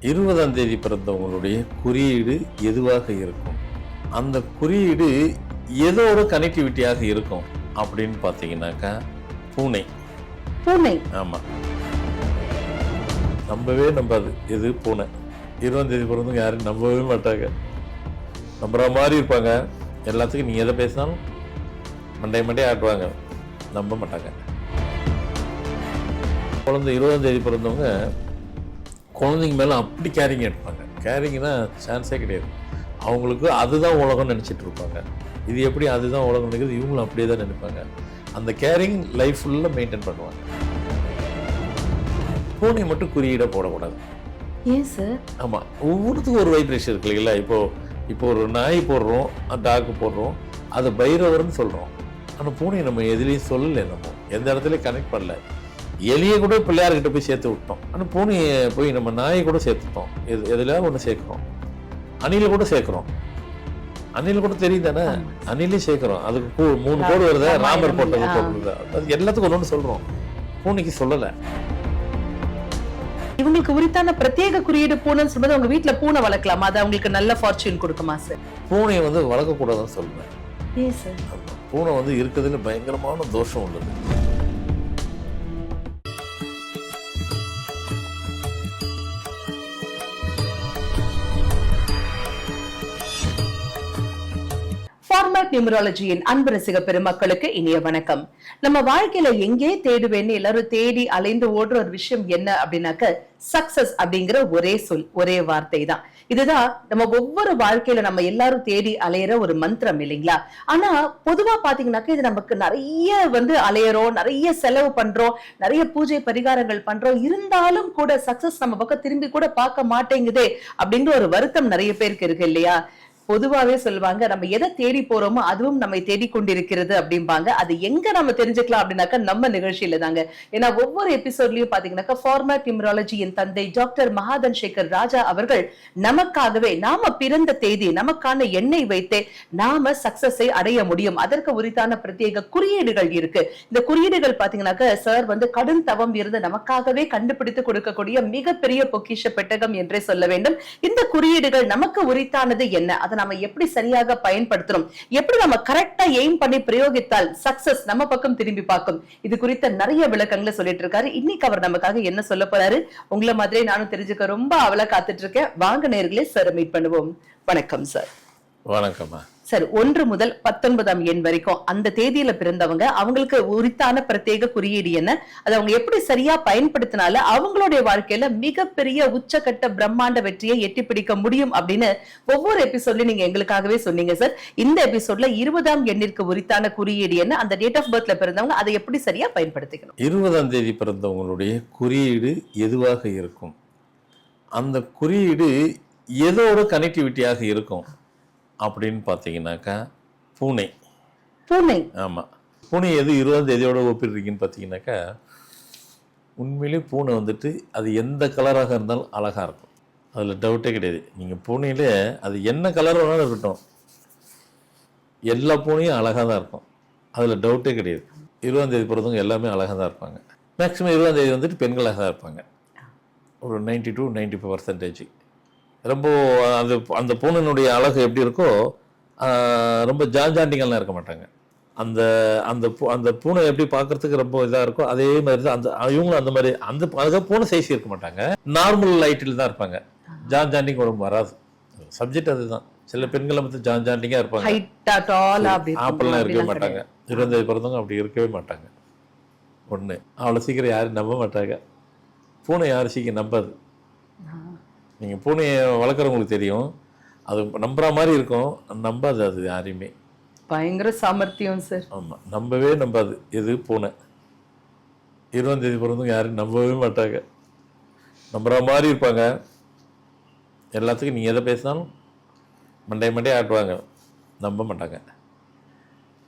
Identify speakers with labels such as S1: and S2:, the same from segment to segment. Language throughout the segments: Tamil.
S1: 20ஆம் தேதி பிறந்தவங்களுடைய குறியீடு எதுவாக இருக்கும்? அந்த குறியீடு ஏதோ ஒரு கனெக்டிவிட்டியாக இருக்கும் அப்படின்னு பார்த்தீங்கன்னாக்கா பூனை.
S2: பூனை.
S1: ஆமாம், நம்பவே நம்பாது. எது? பூனை. 20ஆம் தேதி பிறந்தவங்க யாரும் நம்பவே மாட்டாங்க. நம்புற மாதிரி இருப்பாங்க. எல்லாத்துக்கும் நீ எதை பேசினாலும் மண்டே ஆட்டுவாங்க. நம்ப மாட்டாங்க. குழந்தை 20ஆம் தேதி பிறந்தவங்க குழந்தைங்க மேலே அப்படி கேரிங் எடுப்பாங்க. கேரிங்னா சான்ஸே கிடையாது. அவங்களுக்கு அதுதான் உலகம்னு நினச்சிட்டு இருப்பாங்க. இது எப்படி அதுதான் உலகம் நினைக்கிறது? இவங்களும் அப்படியே தான் நினைப்பாங்க. அந்த கேரிங் லைஃப் ஃபுல்லாக மெயின்டைன் பண்ணுவாங்க. பூனை மட்டும் குறியீடாக போடக்கூடாது.
S2: ஏன் சார்?
S1: ஆமாம், ஒவ்வொருத்துக்கும் ஒரு வைப்ரேஷன் இருக்கு இல்லைங்களா? இப்போ ஒரு நாய் போடுறோம், டாக்கு போடுறோம், அதை பைரவர்னு சொல்கிறோம். ஆனால் பூனை நம்ம எதுலேயும் சொல்லலை, நம்ம எந்த இடத்துலையும் கனெக்ட் பண்ணல. எலியை கூட பிள்ளையார்கிட்ட போய் சேர்த்து விட்டோம். ஆனால் பூனையை போய் நம்ம நாயை கூட சேர்த்துட்டோம். எதுல ஒன்று சேர்க்குறோம். அணிலை கூட சேர்க்குறோம். அணில் கூட தெரியும் தானே, அணிலையும் சேர்க்குறோம். அதுக்கு 3 கோடு வருதா, ராமர் போட்டது போடுறது, அது எல்லாத்துக்கும் ஒன்று சொல்கிறோம். பூனைக்கு சொல்லலை.
S2: இவங்களுக்கு உரித்தான பிரத்யேக குறியீடு பூனைன்னு சொல்லும்போது உங்க வீட்டுல பூனை வளர்க்கலாமா? அது அவங்களுக்கு நல்ல ஃபார்ச்சூன் கொடுக்குமா சார்?
S1: பூனையை வளர்க்கக்கூடாதுன்னு சொல்லுவேன்.
S2: ஏன் சார்?
S1: பூனை இருக்கிறதுல பயங்கரமான தோஷம் உள்ளது.
S2: ஃபார்மேட் நியூமராலஜியின் அன்பு ரசிக பெருமக்களுக்கு இனிய வணக்கம். நம்ம வாழ்க்கையில எங்கே தேடுவேன்னு எல்லாரும் தேடி அலைந்து ஓடுற ஒரு விஷயம் என்ன அப்படின்னாக்க சக்சஸ் அப்படிங்கிற ஒரே சொல், ஒரே வார்த்தை தான். இதுதான் நம்ம ஒவ்வொரு வாழ்க்கையில நம்ம எல்லாரும் தேடி அலையிற ஒரு மந்திரம் இல்லைங்களா? ஆனா பொதுவா பாத்தீங்கன்னாக்க இது நமக்கு நிறைய அலையறோம், நிறைய செலவு பண்றோம், நிறைய பூஜை பரிகாரங்கள் பண்றோம். இருந்தாலும் கூட சக்சஸ் நம்ம பக்கம் திரும்பி கூட பார்க்க மாட்டேங்குதே அப்படிங்கிற ஒரு வருத்தம் நிறைய பேருக்கு இருக்கு இல்லையா? பொதுவாவே சொல்லுவாங்க, நம்ம எதை தேடி போறோமோ அதுவும் நம்மை தேடிக்கொண்டிருக்கிறது அப்படிம்பாங்க. அது எங்க நம்ம தெரிஞ்சுக்கலாம் அப்படின்னாக்கா நம்ம நிகழ்ச்சியில தாங்க. ஏன்னா ஒவ்வொரு எபிசோட்லயும் பாத்தீங்கன்னாக்கா ஃபார்மேட் நியூமராலஜியின் தந்தை டாக்டர் மகாதன் சேகர் ராஜா அவர்கள் நமக்காகவே நாம பிறந்த தேதி நமக்கான எண்ணெய் வைத்தே நாம சக்சஸை அடைய முடியும். அதற்கு உரித்தான பிரத்யேக குறியீடுகள் இருக்கு. இந்த குறியீடுகள் பாத்தீங்கன்னாக்க சார் கடும் தவம் இருந்து நமக்காகவே கண்டுபிடித்து கொடுக்கக்கூடிய மிகப்பெரிய பொக்கிஷ பெட்டகம் என்றே சொல்ல வேண்டும். இந்த குறியீடுகள் நமக்கு உரித்தானது என்ன, நம்ம எப்படி சரியாக பயன்படுத்துறோம், எப்படி நம்ம கரெக்டா எய்ம் பண்ணி பிரயோகித்தால் சக்சஸ் நம்ம பக்கம் திரும்பி பார்க்கும், இது குறித்த நிறைய விளக்கங்களை சொல்லிட்டு இருக்காரு. இன்னைக்கு அவர் நமக்காக என்ன சொல்ல போறாரு, உங்களை மாதிரி நானும் தெரிஞ்சுக்க ரொம்ப அவளா காத்துட்டு இருக்கேன். வாங்க நேயர்களே, சார் மீட் பண்ணுவோம். வணக்கம் சார்.
S1: வணக்கம்மா
S2: சார். 1 முதல் 19ஆம் எண் வரைக்கும் அந்த தேதியில பிறந்தவங்க அவங்களுக்கு உரித்தான பிரத்யேக குறியீடு என்ன, அதை அவங்க எப்படி சரியா பயன்படுத்தினால அவங்களுடைய வாழ்க்கையில மிகப்பெரிய உச்சக்கட்ட பிரம்மாண்ட வெற்றியை எட்டி பிடிக்க முடியும் அப்படின்னு ஒவ்வொரு எபிசோட்லயும் நீங்க எங்களுக்காகவே சொன்னீங்க சார். இந்த எபிசோட்ல 20ஆம் எண்ணிற்கு உரித்தான குறியீடு என்ன, அந்த டேட் ஆஃப் பர்த்ல பிறந்தவங்க அதை எப்படி சரியா பயன்படுத்திக்கணும்?
S1: 20ஆம் தேதி பிறந்தவங்களுடைய குறியீடு எதுவாக இருக்கும்? அந்த குறியீடு ஏதோ ஒரு கனெக்டிவிட்டியாக இருக்கும் அப்படின்னு பார்த்தீங்கன்னாக்கா பூனை.
S2: பூனை.
S1: ஆமாம், பூனை எது 20ஆம் தேதியோட ஒப்பிடுறீங்கன்னு பார்த்தீங்கன்னாக்கா உண்மையிலே பூனை அது எந்த கலராக இருந்தாலும் அழகாக இருக்கும். அதில் டவுட்டே கிடையாது. நீங்கள் பூனையில் அது என்ன கலர் வேணாலும் இருக்கட்டும், எல்லா பூனையும் அழகாக தான் இருக்கும். அதில் டவுட்டே கிடையாது. 20ஆம் தேதி பிறந்தவங்க எல்லாமே அழகாக தான் இருப்பாங்க. மேக்ஸிமம் 20ஆம் தேதி பெண்களாக தான் இருப்பாங்க. ஒரு 90 to 95%. ரொம்ப அந்த பூனையினுடைய அழகு எப்படி இருக்கோ, ரொம்ப ஜாண்டிங்கெல்லாம் இருக்க மாட்டாங்க. அந்த பூனை எப்படி பார்க்கறதுக்கு ரொம்ப இதாக இருக்கோ அதே மாதிரி தான் இவங்களும் அந்த மாதிரி அதுக்காக பூனை சைஸ் இருக்க மாட்டாங்க. நார்மல் லைட்டில் தான் இருப்பாங்க. ஜாண்டிங் உடம்பு வராது. சப்ஜெக்ட் அதுதான். சில பெண்கள் ஜாண்டிங்காக இருப்பாங்க, ஆப்பெல்லாம் இருக்கவே மாட்டாங்க. 20ஆம் தேதி பிறந்தவங்க அப்படி இருக்கவே மாட்டாங்க. ஒன்று, அவ்வளோ சீக்கிரம் யாரும் நம்ப மாட்டாங்க. பூனை யாரும் சீக்கிரம் நம்பாது. நீங்கள் பூனையை வளர்க்குறவங்களுக்கு தெரியும், அது நம்புற மாதிரி இருக்கும், நம்பாது அது யாரையுமே.
S2: பயங்கர சாமர்த்தியம் சார்.
S1: ஆமாம், நம்பவே நம்பாது. எது? பூனை. 20ஆம் தேதி பிறந்தவங்க யாரும் நம்பவே மாட்டாங்க. நம்புற மாதிரி இருப்பாங்க. எல்லாத்துக்கும் நீங்கள் எதை பேசினாலும் மண்டே ஆட்டுவாங்க. நம்ப மாட்டாங்க.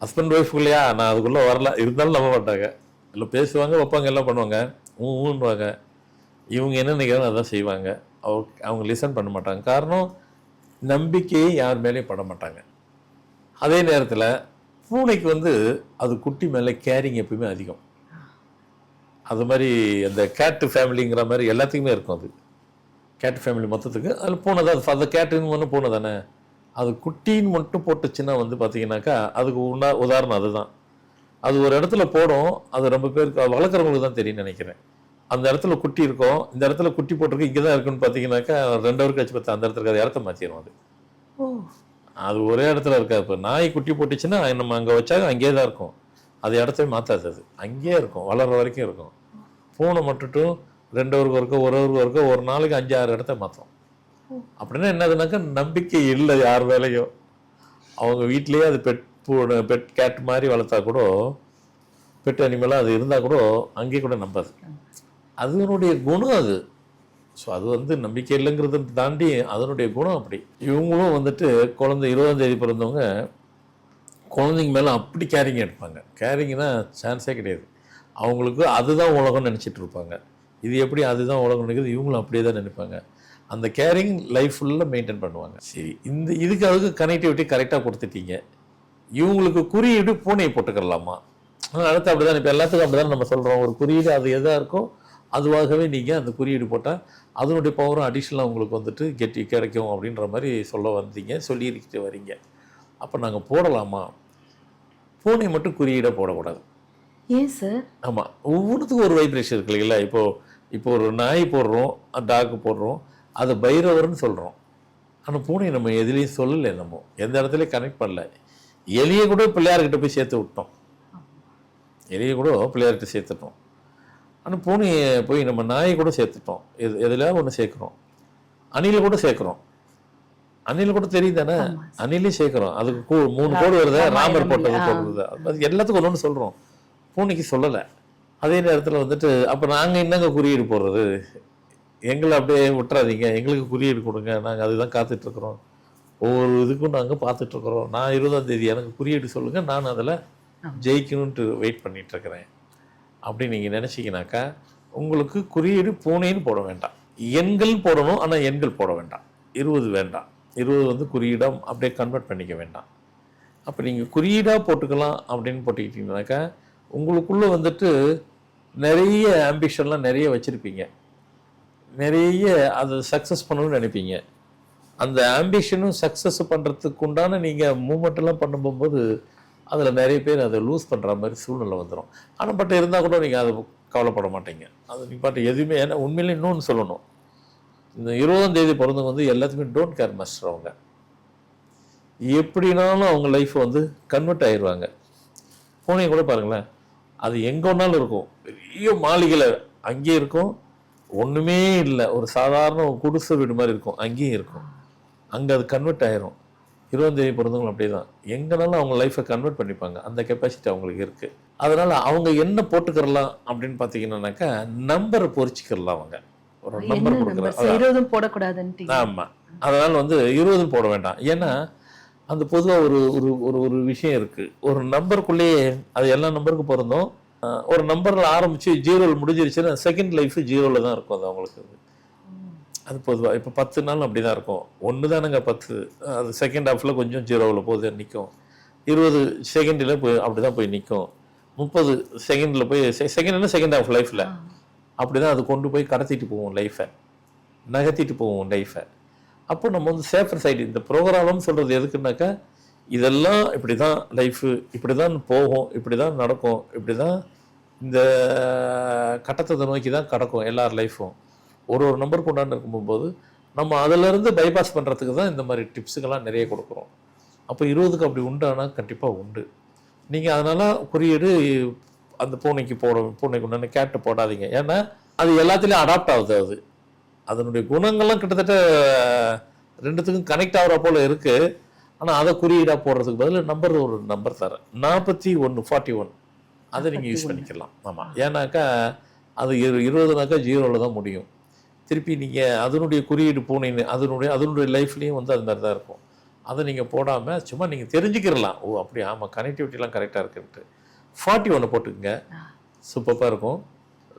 S1: ஹஸ்பண்ட் ஒய்ஃபுக்குள்ளையா நான் அதுக்குள்ளே வரல, இருந்தாலும் நம்ப மாட்டாங்க. எல்லாம் பேசுவாங்க, வைப்பாங்க, எல்லாம் பண்ணுவாங்க, ஊன்னுவாங்க. இவங்க என்ன நினைக்கிறாங்க அதான் செய்வாங்க. அவங்க லிசன் பண்ண மாட்டாங்க. காரணம், நம்பிக்கையை யார் மேலேயும் பட மாட்டாங்க. அதே நேரத்தில் பூனைக்கு அது குட்டி மேலே கேரிங் எப்பவுமே அதிகம். அது மாதிரி அந்த கேட்டு ஃபேமிலிங்கிற மாதிரி எல்லாத்துக்குமே இருக்கும். அது கேட் ஃபேமிலி மொத்தத்துக்கு அதில் பூனை தான். அது கேட்டுன்னு ஒன்று பூனை தானே. அது குட்டின்னு மட்டும் போட்டுச்சுன்னா வந்து பார்த்தீங்கன்னாக்கா அதுக்கு உதாரணம் அதுதான். அது ஒரு இடத்துல போடும், அது ரொம்ப பேருக்கு வளர்க்குறவங்களுக்கு தான் தெரியும்னு நினைக்கிறேன். அந்த இடத்துல குட்டி இருக்கும், இந்த இடத்துல குட்டி போட்டிருக்கு, இங்கே தான் இருக்குன்னு பார்த்தீங்கன்னாக்கா 2 ஹவர் கழிச்சு பார்த்தா அந்த இடத்துல அது இடத்த மாற்றிடும். அது அது ஒரே இடத்துல இருக்காது. இப்போ நாய் குட்டி போட்டுச்சுன்னா நம்ம அங்கே வச்சாங்க அங்கேயே தான் இருக்கும், அது இடத்தையும் மாற்றாது, அது அங்கேயே இருக்கும், வளர்கிற வரைக்கும் இருக்கும். பூனை மட்டும் 2 ஹவருக்கு ஒருக்க 1 ஹவருக்கு ஒருக்க ஒரு நாளைக்கு 5-6 இடத்த மாற்றும். அப்படின்னா என்னதுனாக்கா நம்பிக்கை இல்லை யார் வேலையும். அவங்க வீட்லேயே அது பெட் கேட் மாதிரி வளர்த்தா கூட, பெட் அனிமலாக அது இருந்தால் கூட அங்கேயே கூட நம்பாது. அதனுடைய குணம் அது. ஸோ அது வந்து நம்பிக்கை இல்லைங்கிறத தாண்டி அதனுடைய குணம் அப்படி. இவங்களும் வந்துட்டு குழந்தை 20ஆம் தேதி பிறந்தவங்க குழந்தைங்க மேலே அப்படி கேரிங் எடுப்பாங்க. கேரிங்னா சான்ஸே கிடையாது. அவங்களுக்கு அதுதான் உலகம்னு நினச்சிட்டு இருப்பாங்க. இது எப்படி அதுதான் உலகம் நினைக்கிறது, இவங்களும் அப்படியே தான் நினைப்பாங்க. அந்த கேரிங் லைஃப் ஃபுல்லாக மெயின்டைன் பண்ணுவாங்க. சரி, இதுக்கு அதுக்கு கனெக்டிவிட்டி கரெக்டாக கொடுத்துட்டீங்க. இவங்களுக்கு குறியீடு பூனையை போட்டுக்கலாமா? அடுத்து அப்படி தான். இப்போ எல்லாத்துக்கும் அப்படி தான் நம்ம சொல்கிறோம். ஒரு குறியீடு அது எதாக இருக்கோ அதுவாகவே நீங்கள் அந்த குறியீடு போட்டால் அதனுடைய பவரும் அடிஷ்னலாக உங்களுக்கு வந்துட்டு கிடைக்கும் அப்படின்ற மாதிரி சொல்லியிருக்கிட்டு வரீங்க. அப்போ நாங்கள் போடலாமா? பூனை மட்டும் குறியீடாக போடக்கூடாது.
S2: ஏன் சார்?
S1: ஆமாம், ஒவ்வொன்றுத்துக்கும் ஒரு வைப்ரேஷன் இருக்கு இல்லைங்களா. இப்போ ஒரு நாய் போடுறோம், டாக் போடுறோம், அது பைரவர்னு சொல்கிறோம். ஆனால் பூனை நம்ம எதுலேயும் சொல்லலை, நம்ம எந்த இடத்துலையும் கனெக்ட் பண்ணல. எலியை கூட பிள்ளையார்கிட்ட போய் சேர்த்து விட்டோம், எலியை கூட பிள்ளையார்கிட்ட சேர்த்துட்டோம். ஆனால் பூனையை போய் நம்ம நாயை கூட சேர்த்துட்டோம். எதில் ஒன்று சேர்க்குறோம், அணிலை கூட சேர்க்குறோம். அணில் கூட தெரியும் தானே, அணிலையும் சேர்க்குறோம். அதுக்கு 3 கோடு வருது, ராமர் போட்டது போடுறது, அது எல்லாத்துக்கும் ஒன்று சொல்கிறோம். பூனைக்கு சொல்லலை. அதே நேரத்தில் வந்துட்டு அப்போ நாங்கள் என்னங்க குறியீடு போடுறது? எங்களை அப்படியே விட்டுறாதீங்க, எங்களுக்கு குறியீடு கொடுங்க, நாங்கள் அதுதான் காத்துட்ருக்குறோம். ஒவ்வொரு இதுக்கும் நாங்கள் பார்த்துட்ருக்குறோம். நான் 20ஆம் தேதி எனக்கு குறியீடு சொல்லுங்கள், நான் அதில் ஜெயிக்கணுன்ட்டு வெயிட் பண்ணிகிட்ருக்கிறேன் அப்படின்னு நீங்கள் நினச்சிங்கனாக்கா உங்களுக்கு குறியீடு பூனைன்னு போட வேண்டாம், எண்கள் போடணும். ஆனால் எண்கள் போட வேண்டாம், 20 வேண்டாம். 20 வந்து குறியீடாக அப்படியே கன்வெர்ட் பண்ணிக்க வேண்டாம். அப்போ நீங்கள் குறியீடாக போட்டுக்கலாம் அப்படின்னு போட்டுக்கிட்டீங்கன்னாக்கா உங்களுக்குள்ளே வந்துட்டு நிறைய ஆம்பிஷன்லாம் நிறைய வச்சுருப்பீங்க, நிறைய அதை சக்ஸஸ் பண்ணணும்னு நினைப்பீங்க. அந்த ஆம்பிஷனும் சக்ஸஸ் பண்ணுறதுக்கு உண்டான நீங்கள் மூமெண்ட்டெல்லாம் பண்ணும்போது அதில் நிறைய பேர் அதை லூஸ் பண்ணுற மாதிரி சூழ்நிலை வந்துடும். ஆனால் பட் இருந்தால் கூட நீங்கள் அதை கவலைப்பட மாட்டீங்க. அது நீ பாட்டு எதுவுமே. ஏன்னா உண்மையிலே இன்னொன்று சொல்லணும், இந்த 20ஆம் தேதி பிறந்தவங்க வந்து எல்லாத்துக்குமே டோன்ட் கேர் மாஸ்டர். அவங்க எப்படினாலும் அவங்க லைஃப்பை வந்து கன்வெர்ட் ஆயிடுவாங்க. பூனையை கூட பாருங்களேன், அது எங்கே ஒன்றாலும் இருக்கும், பெரிய மாளிகையில் அங்கேயே இருக்கும், ஒன்றுமே இல்லை, ஒரு சாதாரண குடிசை வீடு மாதிரி இருக்கும், அங்கேயும் இருக்கும். அங்கே அது கன்வெர்ட் ஆயிரும். 20ஆம் தேதி பிறந்தவங்க அப்படியே தான், எங்கேனாலும் அவங்க லைஃப்பை கன்வெர்ட் பண்ணிப்பாங்க. அந்த கெப்பாசிட்டி அவங்களுக்கு இருக்குது. அதனால் அவங்க என்ன போட்டுக்கிறலாம் அப்படின்னு பார்த்தீங்கன்னாக்கா நம்பரை பொறிச்சிக்கிறலாம். அவங்க ஒரு நம்பர் கொடுக்குறாங்க,
S2: போடக்கூடாதுன்னு.
S1: ஆமாம், அதனால் வந்து 20 போட வேண்டாம். ஏன்னா அந்த பொதுவாக ஒரு விஷயம் இருக்குது, ஒரு நம்பருக்குள்ளேயே அது எல்லா நம்பருக்கும் பொருந்தும். ஒரு நம்பரில் ஆரம்பித்து 0ல் முடிஞ்சிருச்சுன்னா செகண்ட் லைஃபு 0ல் தான் இருக்கும். அது அவங்களுக்கு அது பொதுவாக. இப்போ 10 நாள் அப்படி தான் இருக்கும். 1 தானுங்க 10, அது செகண்ட் ஹாஃபில் கொஞ்சம் 0ல் போகுது நிற்கும். 20 செகண்டில் போய் அப்படி தான் போய் நிற்கும். 30 செகண்டில் போய் செகண்ட் ஹாஃப் லைஃப்பில் அப்படி தான் அது கொண்டு போய் கடத்திட்டு போவோம், லைஃப்பை நகர்த்திட்டு போவோம் லைஃப்பை. அப்போ நம்ம வந்து சேஃபர் சைடு இந்த ப்ரோக்ராம்னு சொல்கிறது எதுக்குன்னாக்கா இதெல்லாம் இப்படி தான் லைஃபு, இப்படி தான் போகும், இப்படி தான் நடக்கும், இப்படி தான் இந்த கட்டத்தை நோக்கி தான் கடக்கும் எல்லார் லைஃப்பும். ஒரு நம்பர் கொண்டாந்து இருக்கும்போது நம்ம அதிலேருந்து பைபாஸ் பண்ணுறதுக்கு தான் இந்த மாதிரி டிப்ஸுக்கெல்லாம் நிறைய கொடுக்குறோம். அப்போ 20க்கு அப்படி உண்டானா கண்டிப்பாக உண்டு. நீங்கள் அதனால் குறியீடு அந்த பூனைக்கு உண்டான கேட்டு போடாதீங்க. ஏன்னா அது எல்லாத்துலேயும் அடாப்ட் ஆகுது. அது அதனுடைய குணங்கள்லாம் கிட்டத்தட்ட 2த்துக்கும் கனெக்ட் ஆகிற போல் இருக்குது. ஆனால் அதை குறியீடாக போடுறதுக்கு பதில் ஒரு நம்பர் தரேன், 41 அதை நீங்கள் யூஸ் பண்ணிக்கலாம். ஆமாம், ஏன்னாக்கா அது 20னாக்கா 0ல் தான் முடியும். திருப்பி நீங்கள் அதனுடைய குறியீடு பூனைன்னு அதனுடைய லைஃப்லேயும் வந்து அது மாதிரி தான் இருக்கும். அதை நீங்கள் போடாமல் சும்மா நீங்கள் தெரிஞ்சுக்கிறலாம். ஓ அப்படி, ஆமாம், கனெக்டிவிட்டிலாம் கரெக்டாக இருக்குன்ட்டு 41 போட்டுக்குங்க, சூப்பராக இருக்கும்,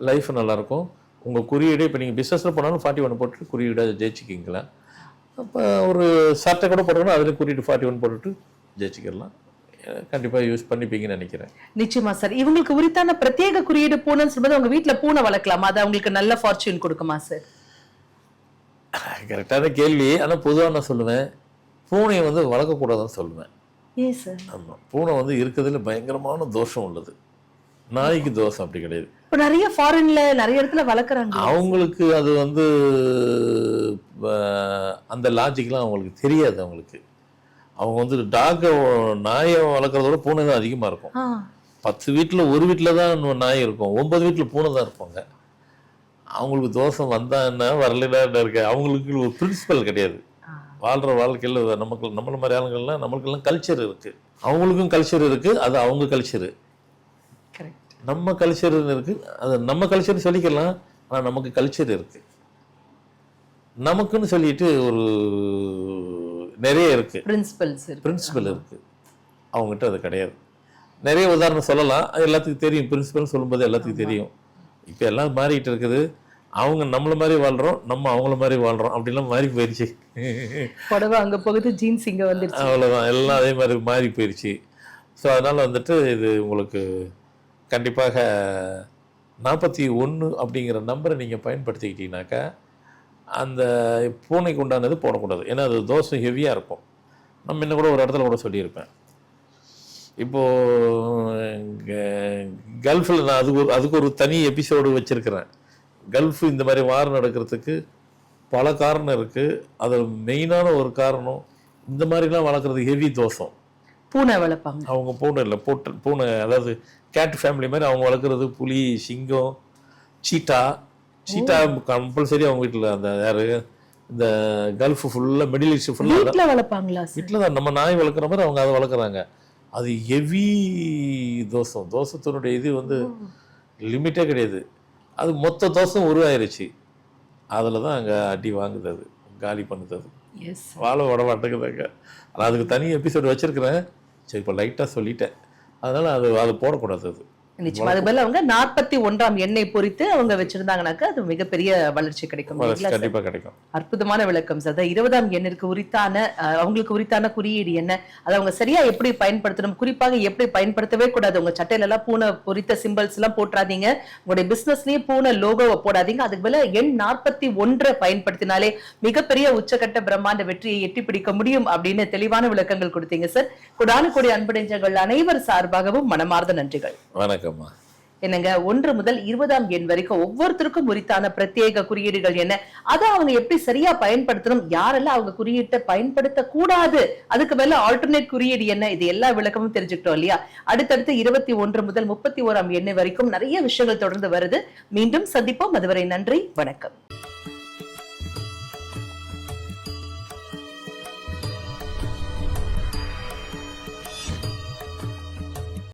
S1: லைஃப் நல்லாயிருக்கும். உங்கள் குறியீடு இப்போ நீங்கள் பிஸ்னஸில் போனாலும் 41 போட்டு குறியீடாக ஜெயிச்சிக்கிங்களா. அப்போ ஒரு சட்டை கூட போட்டோம்னா அதில் குறியீடு 41 போட்டுட்டு ஜெயிச்சிக்கலாம். கண்டிப்பாக யூஸ் பண்ணிப்பீங்கன்னு நினைக்கிறேன்.
S2: நிச்சயமா சார். இவங்களுக்கு உரித்தான பிரத்யேக குறியீடு பூனைன்னு சொல்லும்போது அவங்க வீட்டில் பூனை வளர்க்கலாமா? அது அவங்களுக்கு நல்ல ஃபார்ச்சூன் கொடுக்குமா சார்?
S1: கரெக்டான கேள்வி. ஆனால் பொதுவாக நான் சொல்லுவேன், பூனையை வந்து வளர்க்கக்கூடாதுன்னு சொல்லுவேன்.
S2: ஏன் சார்?
S1: ஆமாம், பூனை வந்து இருக்கிறதுல பயங்கரமான தோஷம் உள்ளது. நாய்க்கு தோஷம் அப்படி கிடையாது.
S2: இப்ப நிறைய ஃபாரின்ல நிறைய இடத்துல வளர்க்குறாங்க.
S1: அவங்களுக்கு அது வந்து அந்த லாஜிக்லாம் அவங்களுக்கு தெரியாது. அவங்க வந்து நாயை வளர்க்குறதோட பூனை தான் அதிகமாக இருக்கும். 10 வீட்டில் ஒரு வீட்டில் தான் நாய் இருக்கும், 9 வீட்டில் பூனை தான் இருப்பாங்க. அவங்களுக்கு தோஷம் வந்தா என்ன, வரலைன்னா என்ன இருக்கு. அவங்களுக்கு ஒரு பிரின்சிபல் கிடையாது. வாழ்கிற வாழ்க்கையில் நம்மள மாதிரி ஆளுங்கள்லாம் நம்மளுக்கெல்லாம் கல்ச்சர் இருக்குது, அவங்களுக்கும் கல்ச்சர் இருக்குது. அது அவங்க கல்ச்சரு, நம்ம கல்ச்சர்னு இருக்குது. அது நம்ம கல்ச்சர்னு சொல்லிக்கலாம். ஆனால் நமக்கு கல்ச்சர் இருக்குது, நமக்குன்னு சொல்லிட்டு ஒரு நிறைய இருக்குது, பிரின்சிபல் இருக்குது. அவங்ககிட்ட அது கிடையாது. நிறைய உதாரணம் சொல்லலாம், அது எல்லாத்துக்கும் தெரியும். பிரின்சிபல்னு சொல்லும்போது எல்லாத்துக்கும் தெரியும். இப்போ எல்லாம் மாறிட்டு இருக்குது. அவங்க நம்மள மாதிரி வாழ்கிறோம், நம்ம அவங்கள மாதிரி வாழ்கிறோம், அப்படிலாம் மாறி போயிடுச்சு.
S2: புடவை அங்கே போகுது, ஜீன்ஸ் இங்கே வந்துடுச்சு,
S1: அவ்வளோதான். எல்லாம் அதே மாதிரி மாறி போயிடுச்சு. ஸோ அதனால் வந்துட்டு இது உங்களுக்கு கண்டிப்பாக 41 அப்படிங்கிற நம்பரை நீங்கள் பயன்படுத்திக்கிட்டீங்கன்னாக்கா அந்த பூனைக்கு உண்டானது போடக்கூடாது. ஏன்னா அது தோசை ஹெவியாக இருக்கும். நம்ம இன்னும் கூட ஒரு இடத்துல கூட சொல்லியிருப்பேன். இப்போது கல்ஃபில் நான் அதுக்கு ஒரு தனி எபிசோடு வச்சுருக்கிறேன். கல்ஃப் இந்த மாதிரி வாரம் நடக்கிறதுக்கு பல காரணம் இருக்குது. அதில் மெயினான ஒரு காரணம், இந்த மாதிரிலாம் வளர்க்குறது ஹெவி தோஷம்.
S2: பூனை வளர்ப்பாங்க
S1: அவங்க. பூனை இல்லை, பூனை அதாவது கேட் ஃபேமிலி மாதிரி அவங்க வளர்க்குறது. புலி, சிங்கம், சீட்டா கம்பல்சரி அவங்க வீட்டில். அந்த யாரு இந்த கல்ஃப் ஃபுல்லாக, மிடில் ஈஸ்ட் ஃபுல்லாக
S2: வளர்ப்பாங்களா?
S1: வீட்டில் தான் நம்ம நாய் வளர்க்குற மாதிரி அவங்க அதை வளர்க்குறாங்க. அது ஹெவி தோசத்தினுடைய இது வந்து லிமிட்டே கிடையாது. அது மொத்த தோசம் உருவாயிருச்சு. அதில் தான் அங்கே அடி வாங்குது, அது காலி பண்ணுது. அது வாழை விட மாட்டேங்குதாங்க. நான் அதுக்கு தனி எபிசோடு வச்சுருக்கிறேன். சரி, இப்போ லைட்டாக சொல்லிட்டேன். அதனால் அது போடக்கூடாது. அது
S2: நிச்சயமா அது பதில் அவங்க 41ஆம் எண்ணை பொறித்து அவங்க வச்சிருந்தாங்கன்னாக்கா அது மிகப்பெரிய வளர்ச்சி கிடைக்கும்.
S1: கண்டிப்பா கிடைக்கும்.
S2: அற்புதமான விளக்கம் சார். 20ஆம் எண்ணிற்கு உரித்தான அவங்களுக்கு உரித்தான குறியீடு என்ன, அதை அவங்க சரியா எப்படி பயன்படுத்தணும், குறிப்பாக எப்படி பயன்படுத்தவே கூடாது. உங்க சட்டையில எல்லாம் பூனை பொறித்த சிம்பிள்ஸ் எல்லாம் போட்டுறாதீங்க, உங்களுடைய பிசினஸ்லயே பூனை லோகோவை போடாதீங்க. அதுக்கு மேல எண் 41 பயன்படுத்தினாலே மிகப்பெரிய உச்சகட்ட பிரம்மாண்ட வெற்றியை எட்டி பிடிக்க முடியும் அப்படின்னு தெளிவான விளக்கங்கள் கொடுத்தீங்க சார். கொடானுகோடி அன்படைஞ்சங்கள் அனைவர் சார்பாகவும் மனமார்ந்த நன்றிகள்.
S1: வணக்கம்.
S2: என்னங்க 1 முதல் 20ஆம் எண் வரைக்கும் ஒவ்வொருத்தருக்கும் உரித்தான பிரத்யேக குறியீடுகள் என்ன, அதை அவங்க எப்படி சரியா பயன்படுத்தணும், யாரெல்லாம் அவங்க குறியீட்டை பயன்படுத்த கூடாது, அதுக்கு மேல ஆல்டர்னேட் குறியீடு என்ன, இது எல்லா விளக்கமும் தெரிஞ்சுக்கிட்டோம் இல்லையா? அடுத்தடுத்து 21 முதல் 31ஆம் எண் வரைக்கும் நிறைய விஷயங்கள் தொடர்ந்து வருது. மீண்டும் சந்திப்போம். அதுவரை நன்றி, வணக்கம்.